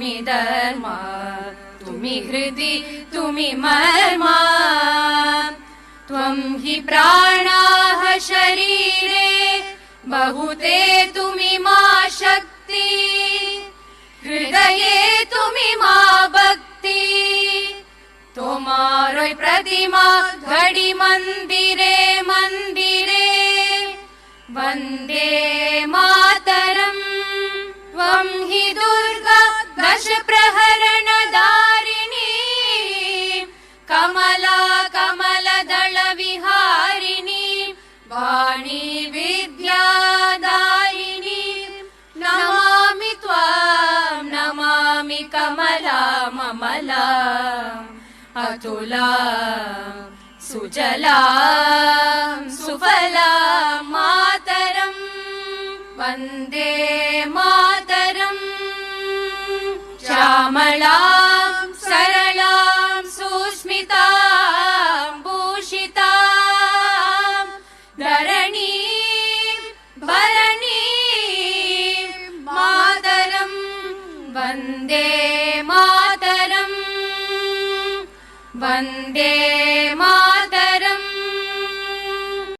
तुम्ही धर्म, तुम्ही हृदि, तुम्ही मर्मा, त्वं हि प्राणाः शरीरे, बहुते तुम्ही मा शक्ति, हृदये तुम्ही मा भक्ति, तोमारोय प्रतिमा घड़ी मंदिरे मंदिरे, वंदे मातरम्, त्वं हि दुर्गा दश प्रहरण दारिणी, कमला कमलदल विहारिणी, वाणी विद्यादायिनी, नमामि त्वां नमामि कमला ममला, अतुला सुजला सुफला मातरम्, वन्दे मातरम्, श्यामलां सरलां सुस्मितां भूषितां, धरणीं भरणीं मातरम्, वन्दे मातरम्, वन्दे मातरम्।